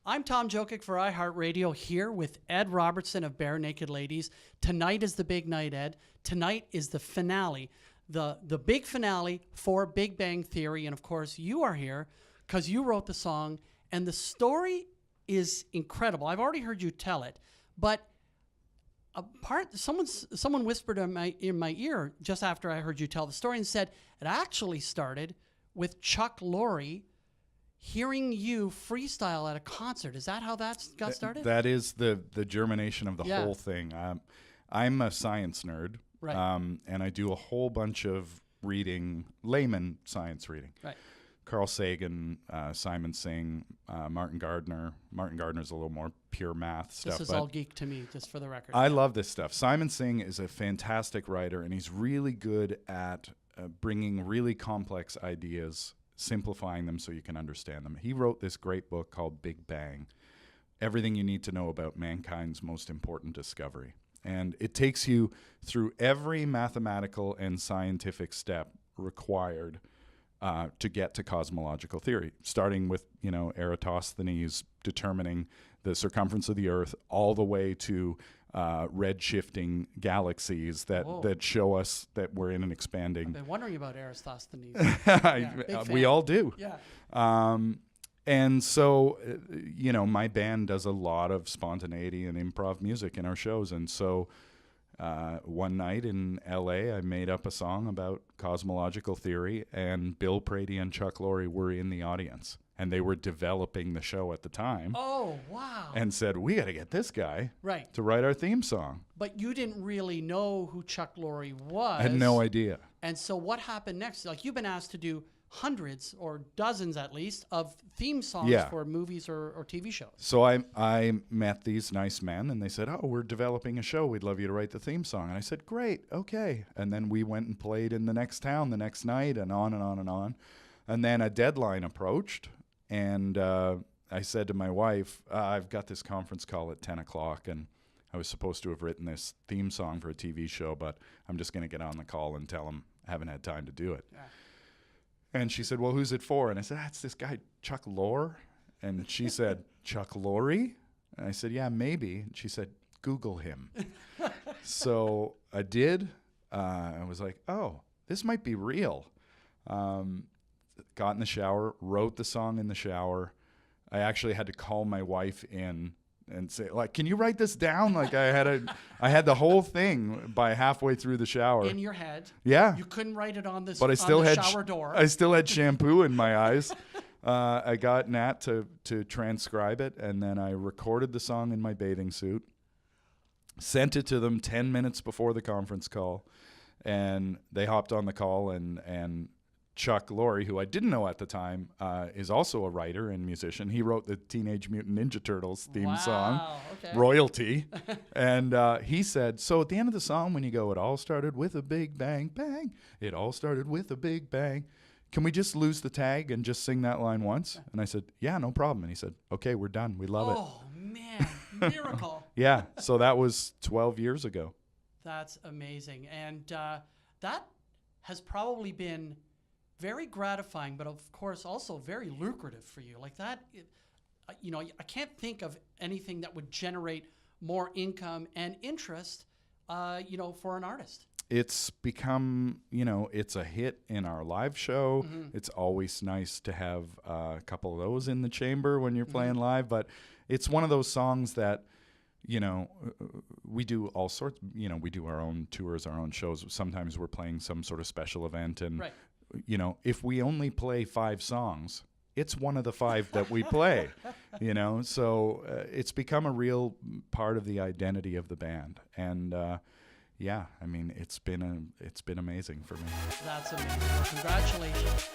I'm Tom Jokic for iHeartRadio here with Ed Robertson of Barenaked Ladies. Tonight is the big night, Ed. Tonight is the finale, the big finale for Big Bang Theory. And of course, you are here because you wrote the song, and the story is incredible. I've already heard you tell it, but someone whispered in my ear just after I heard you tell the story and said it actually started with Chuck Lorre hearing you freestyle at a concert. Is that how that got started? That is the germination of the whole thing. I'm a science nerd, right. And I do a whole bunch of reading, layman science reading. Right. Carl Sagan, Simon Singh, Martin Gardner. Martin Gardner's a little more pure math stuff. This is all geek to me, just for the record. I love this stuff. Simon Singh is a fantastic writer, and he's really good at bringing really complex ideas, simplifying them so you can understand them. He wrote this great book called Big Bang, Everything You Need to Know About Mankind's Most Important Discovery. And it takes you through every mathematical and scientific step required to get to cosmological theory, starting with, Eratosthenes determining the circumference of the Earth, all the way to red-shifting galaxies that show us that we're in an expanding. I've been wondering about Eratosthenes. We all do. Yeah. And so, my band does a lot of spontaneity and improv music in our shows. And so one night in L.A., I made up a song about cosmological theory, and Bill Prady and Chuck Lorre were in the audience. And they were developing the show at the time. Oh, wow. And said, we got to get this guy to write our theme song. But you didn't really know who Chuck Lorre was. I had no idea. And so what happened next? Like, you've been asked to do hundreds or dozens at least of theme songs for movies or TV shows. So I met these nice men, and they said, oh, we're developing a show. We'd love you to write the theme song. And I said, great, okay. And then we went and played in the next town the next night, and on and on and on. And then a deadline approached. And I said to my wife, I've got this conference call at 10 o'clock, and I was supposed to have written this theme song for a TV show, but I'm just going to get on the call and tell them I haven't had time to do it. Yeah. And she said, well, who's it for? And I said, it's this guy, Chuck Lorre. And she said, Chuck Lorre? And I said, yeah, maybe. And she said, Google him. So I did. I was like, oh, this might be real. Got in the shower, wrote the song in the shower. I actually had to call my wife in and say, like, can you write this down? Like, I had the whole thing by halfway through the shower. In your head. Yeah. You couldn't write it on this, but I still had shower door. I still had shampoo in my eyes. I got Nat to transcribe it, and then I recorded the song in my bathing suit, sent it to them 10 minutes before the conference call, and they hopped on the call, and Chuck Lorre, who I didn't know at the time, is also a writer and musician. He wrote the Teenage Mutant Ninja Turtles theme song, Royalty. And he said, so at the end of the song, when you go, it all started with a big bang, bang. It all started with a big bang. Can we just lose the tag and just sing that line once? And I said, yeah, no problem. And he said, okay, we're done. We love it. Oh, man, miracle. Yeah, so that was 12 years ago. That's amazing. And that has probably been very gratifying, but of course also very lucrative for you. Like that, I can't think of anything that would generate more income and interest, for an artist. It's become, it's a hit in our live show. Mm-hmm. It's always nice to have a couple of those in the chamber when you're playing live, but it's one of those songs that, we do all sorts, we do our own tours, our own shows. Sometimes we're playing some sort of special event, and if we only play 5 songs, it's one of the 5 that we play, so it's become a real part of the identity of the band. And it's been amazing for me. That's amazing. Congratulations.